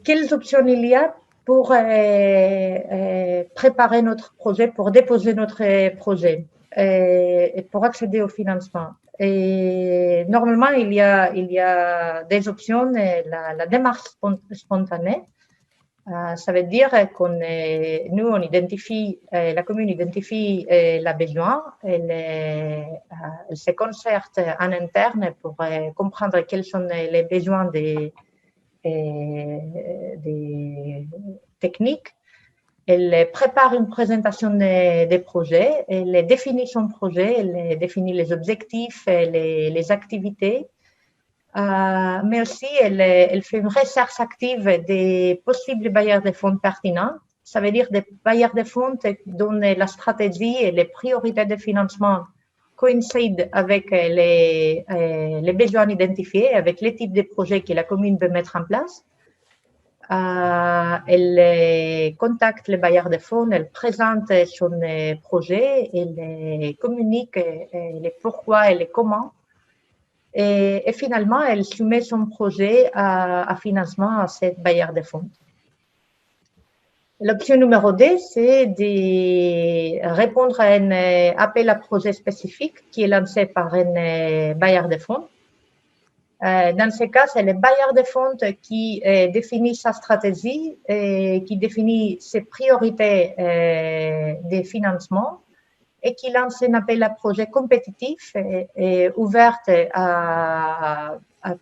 quelles options il y a pour préparer notre projet, pour déposer notre projet et pour accéder au financement. Et normalement, il y a des options, la démarche spontanée. Ça veut dire qu'on nous, on identifie, la commune identifie le besoin, elle se concerte en interne pour comprendre quels sont les besoins des techniques. Elle prépare une présentation des projets, elle définit son projet, elle définit les objectifs, les activités. Mais aussi, elle fait une recherche active des possibles bailleurs de fonds pertinents. Ça veut dire des bailleurs de fonds dont la stratégie et les priorités de financement coïncident avec les besoins identifiés, avec les types de projets que la commune veut mettre en place. Elle contacte les bailleurs de fonds, elle présente son projet, elle communique les pourquoi et les comment. Et finalement, elle soumet son projet à financement à cette bailleur de fonds. L'option numéro 2, c'est de répondre à un appel à projet spécifique qui est lancé par un bailleur de fonds. Dans ce cas, c'est le bailleur de fonds qui définit sa stratégie et qui définit ses priorités de financement et qui lance un appel à projet compétitif et ouvert à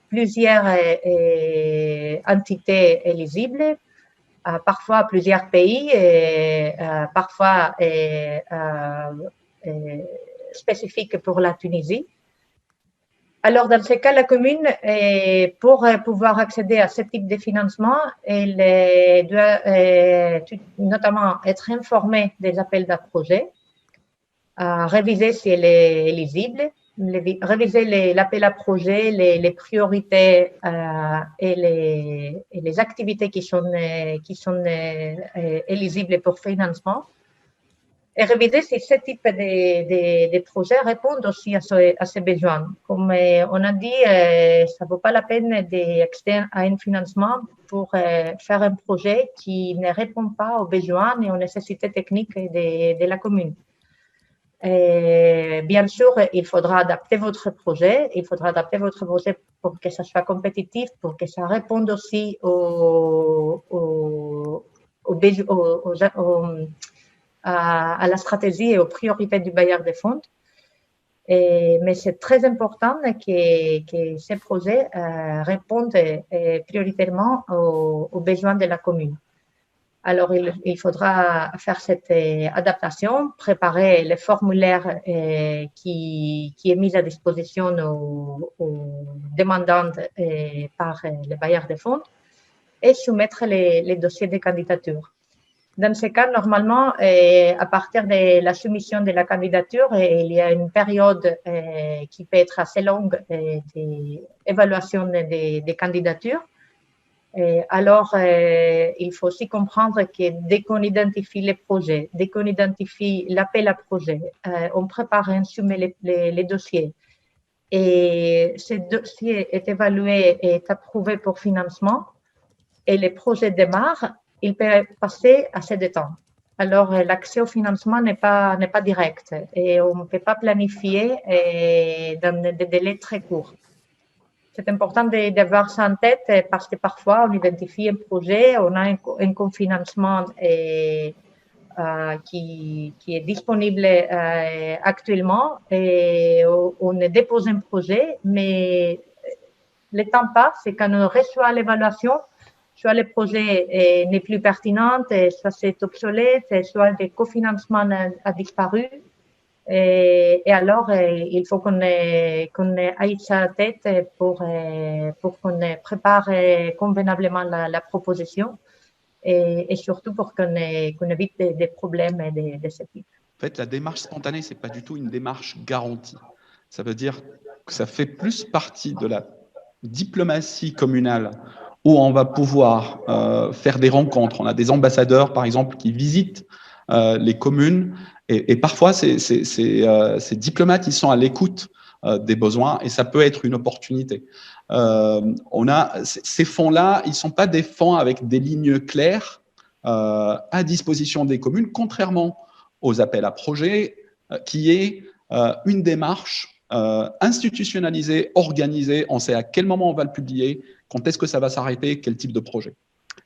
plusieurs entités éligibles, parfois à plusieurs pays et parfois spécifiques pour la Tunisie. Alors, dans ce cas, la commune, pour pouvoir accéder à ce type de financement, elle doit notamment être informée des appels à projet, réviser si elle est éligible, réviser l'appel à projet, les priorités et les activités qui sont éligibles pour financement, et réviser si ce type de projet répond aussi à ces besoins. Comme on a dit, ça ne vaut pas la peine d'accéder à un financement pour faire un projet qui ne répond pas aux besoins et aux nécessités techniques de la commune. Et bien sûr, il faudra adapter votre projet. Il faudra adapter votre projet pour que ça soit compétitif, pour que ça réponde aussi à la stratégie et aux priorités du bailleur de fonds. Mais c'est très important que ces projets répondent prioritairement aux besoins de la commune. Alors, il faudra faire cette adaptation, préparer le formulaire qui est mis à disposition aux demandants par les bailleurs de fonds et soumettre les dossiers de candidature. Dans ce cas, normalement, à partir de la soumission de la candidature, il y a une période qui peut être assez longue d'évaluation des candidatures. Alors, il faut aussi comprendre que dès qu'on identifie les projets, dès qu'on identifie l'appel à projet, on prépare et on soumet les dossiers. Et ce dossier est évalué et est approuvé pour financement et les projets démarrent, il peut passer assez de temps. Alors, l'accès au financement n'est pas direct et on ne peut pas planifier dans des délais très courts. C'est important d'avoir ça en tête parce que parfois, on identifie un projet, on a un cofinancement qui est disponible actuellement et on dépose un projet, mais le temps passe et quand on reçoit l'évaluation, soit le projet n'est plus pertinent, soit c'est obsolète, soit le cofinancement a disparu. Et alors, il faut qu'on aille sa tête pour qu'on prépare convenablement la proposition et surtout pour qu'on évite des problèmes de ce type. En fait, la démarche spontanée, ce n'est pas du tout une démarche garantie. Ça veut dire que ça fait plus partie de la diplomatie communale où on va pouvoir faire des rencontres. On a des ambassadeurs, par exemple, qui visitent les communes et parfois, ces diplomates, ils sont à l'écoute des besoins et ça peut être une opportunité. On a ces fonds-là, ils ne sont pas des fonds avec des lignes claires à disposition des communes, contrairement aux appels à projets, qui est une démarche institutionnalisée, organisée. On sait à quel moment on va le publier, quand est-ce que ça va s'arrêter, quel type de projet.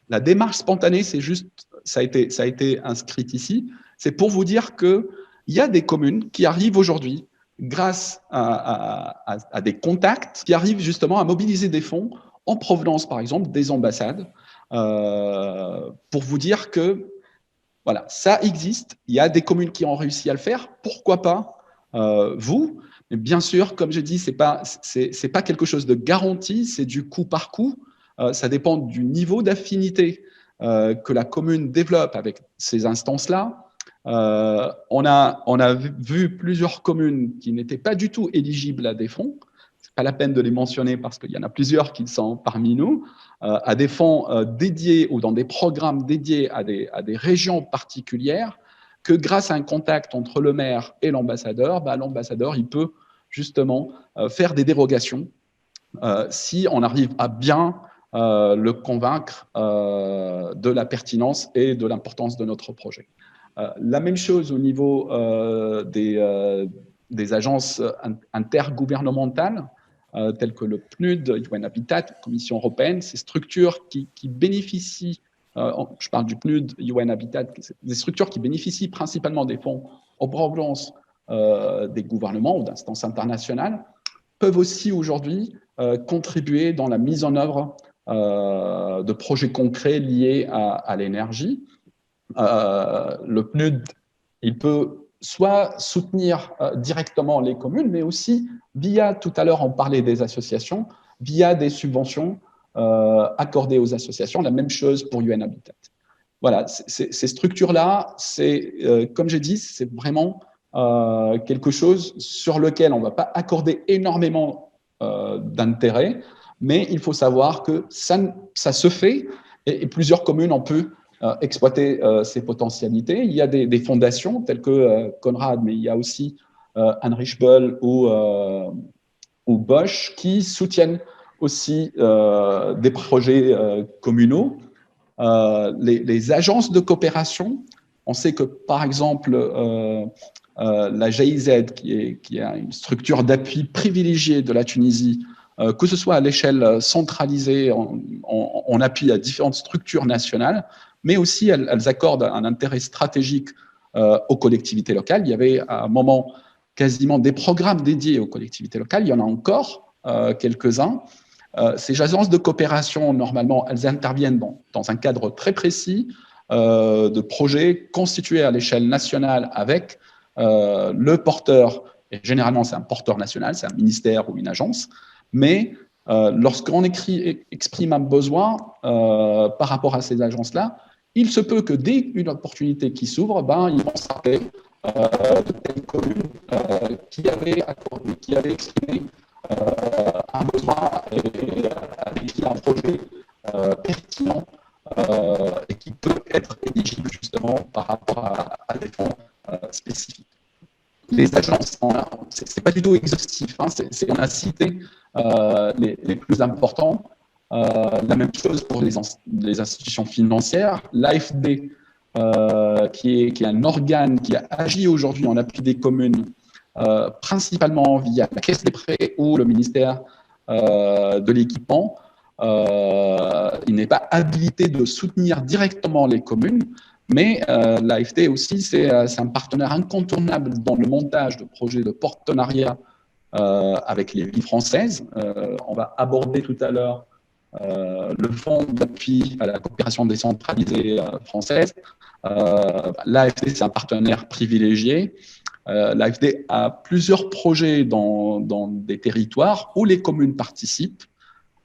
La démarche spontanée, c'est juste, ça a été inscrit ici, c'est pour vous dire qu'il y a des communes qui arrivent aujourd'hui, grâce à des contacts, qui arrivent justement à mobiliser des fonds en provenance, par exemple, des ambassades, pour vous dire que voilà, ça existe, il y a des communes qui ont réussi à le faire, pourquoi pas vous? Mais bien sûr, comme je dis, c'est pas quelque chose de garanti, c'est du coup par coup. Ça dépend du niveau d'affinité que la commune développe avec ces instances-là. On a vu plusieurs communes qui n'étaient pas du tout éligibles à des fonds. C'est pas la peine de les mentionner parce qu'il y en a plusieurs qui sont parmi nous, à des fonds dédiés ou dans des programmes dédiés à des régions particulières, que grâce à un contact entre le maire et l'ambassadeur, l'ambassadeur, il peut justement faire des dérogations si on arrive à bien le convaincre de la pertinence et de l'importance de notre projet. La même chose au niveau des agences intergouvernementales, telles que le PNUD, UN Habitat, Commission européenne, ces structures qui bénéficient, je parle du PNUD, UN Habitat, des structures qui bénéficient principalement des fonds en provenance des gouvernements ou d'instances internationales, peuvent aussi aujourd'hui contribuer dans la mise en œuvre de projets concrets liés à l'énergie. Le PNUD, il peut soit soutenir directement les communes, mais aussi via, tout à l'heure on parlait des associations, via des subventions accordées aux associations. La même chose pour UN Habitat. Voilà, ces structures-là, comme j'ai dit, c'est vraiment quelque chose sur lequel on ne va pas accorder énormément d'intérêt, mais il faut savoir que ça se fait et plusieurs communes ont pu exploiter ces potentialités. Il y a des fondations telles que Conrad, mais il y a aussi Heinrich Böll ou Bosch qui soutiennent aussi des projets communaux. Les agences de coopération, on sait que par exemple la GIZ, qui est une structure d'appui privilégiée de la Tunisie, que ce soit à l'échelle centralisée, en appui à différentes structures nationales, mais aussi elles accordent un intérêt stratégique aux collectivités locales. Il y avait à un moment quasiment des programmes dédiés aux collectivités locales, il y en a encore quelques-uns. Ces agences de coopération, normalement, elles interviennent dans un cadre très précis de projets constitués à l'échelle nationale avec le porteur, et généralement c'est un porteur national, c'est un ministère ou une agence, mais lorsqu'on exprime un besoin par rapport à ces agences-là, il se peut que dès une opportunité qui s'ouvre, ils vont s'appeler de telles communes qui avaient exprimé un besoin et qui a un projet pertinent et qui peut être éligible justement par rapport à des fonds spécifiques. Les agences, c'est pas du tout exhaustif, hein, on a cité les plus importants. La même chose pour les institutions financières. L'AFD, qui est un organe qui agit aujourd'hui en appui des communes, principalement via la Caisse des prêts ou le ministère de l'équipement, il n'est pas habilité de soutenir directement les communes, mais l'AFD aussi, c'est un partenaire incontournable dans le montage de projets de partenariat avec les villes françaises. On va aborder tout à l'heure le fonds d'appui à la coopération décentralisée française. L'AFD, c'est un partenaire privilégié. L'AFD a plusieurs projets dans des territoires où les communes participent,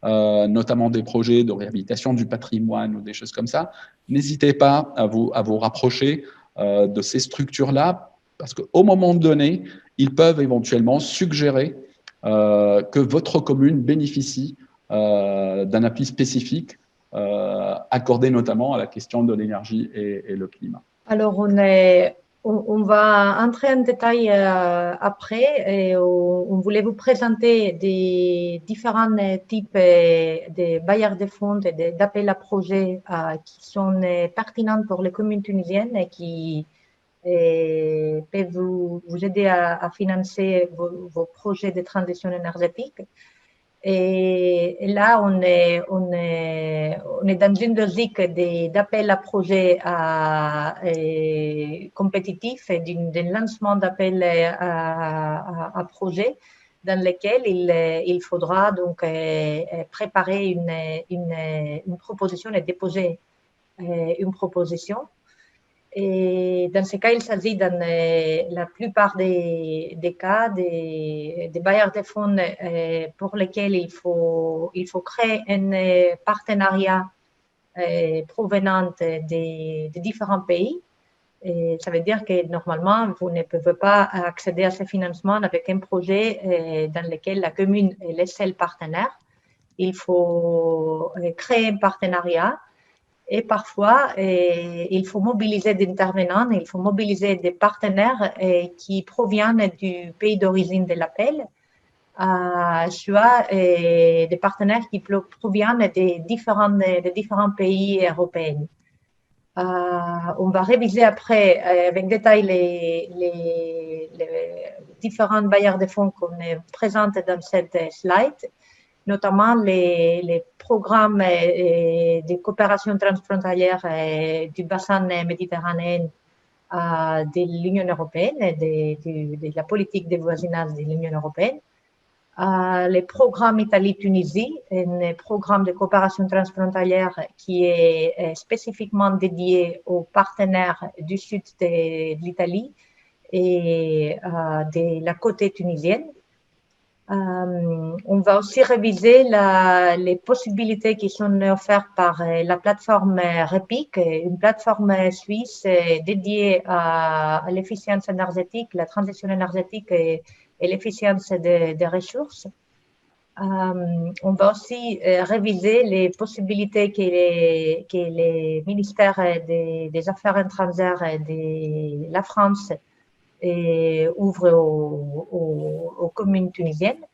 notamment des projets de réhabilitation du patrimoine ou des choses comme ça. N'hésitez pas à vous rapprocher de ces structures-là, parce qu'au moment donné, ils peuvent éventuellement suggérer que votre commune bénéficie d'un appui spécifique accordé notamment à la question de l'énergie et le climat. Alors, on est On va entrer en détail après et on voulait vous présenter des différents types de bailleurs de fonds et d'appels à projets qui sont pertinents pour les communes tunisiennes et qui peuvent vous aider à financer vos projets de transition énergétique. Et là, on est dans une logique d'appel à projets compétitifs et d'un lancement d'appel à projets dans lequel il faudra donc préparer une proposition et déposer une proposition. Et dans ce cas, il s'agit dans la plupart des cas des bailleurs de fonds pour lesquels il faut créer un partenariat provenant de différents pays. Et ça veut dire que normalement, vous ne pouvez pas accéder à ce financement avec un projet dans lequel la commune est le seul partenaire. Il faut créer un partenariat. Et parfois, il faut mobiliser des intervenants, il faut mobiliser des partenaires qui proviennent du pays d'origine de l'appel, soit des partenaires qui proviennent des différents pays européens. On va réviser après avec détail les différents bailleurs de fonds qu'on présente dans cette slide, notamment les programmes de coopération transfrontalière du bassin méditerranéen de l'Union européenne, de la politique de voisinage de l'Union européenne, les programmes Italie-Tunisie, un programme de coopération transfrontalière qui est spécifiquement dédié aux partenaires du sud de l'Italie et de la côte tunisienne. On va aussi réviser les possibilités qui sont offertes par la plateforme REPIC, une plateforme suisse dédiée à l'efficience énergétique, la transition énergétique et l'efficience des ressources. On va aussi réviser les possibilités que les ministères des Affaires étrangères de la France ouvre aux communes tunisiennes.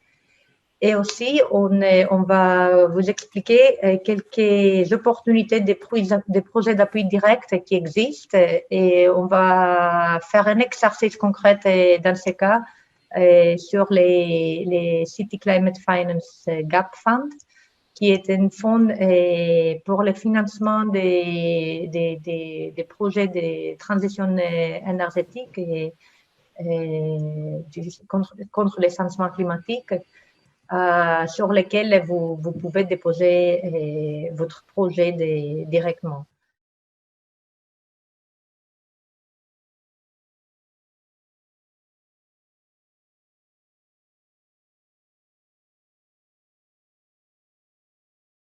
Et aussi, on va vous expliquer quelques opportunités de projets d'appui direct qui existent et on va faire un exercice concret dans ce cas sur les City Climate Finance Gap Fund, qui est un fonds pour le financement des projets de transition énergétique et contre les changements climatiques, sur lesquels vous pouvez déposer votre projet directement.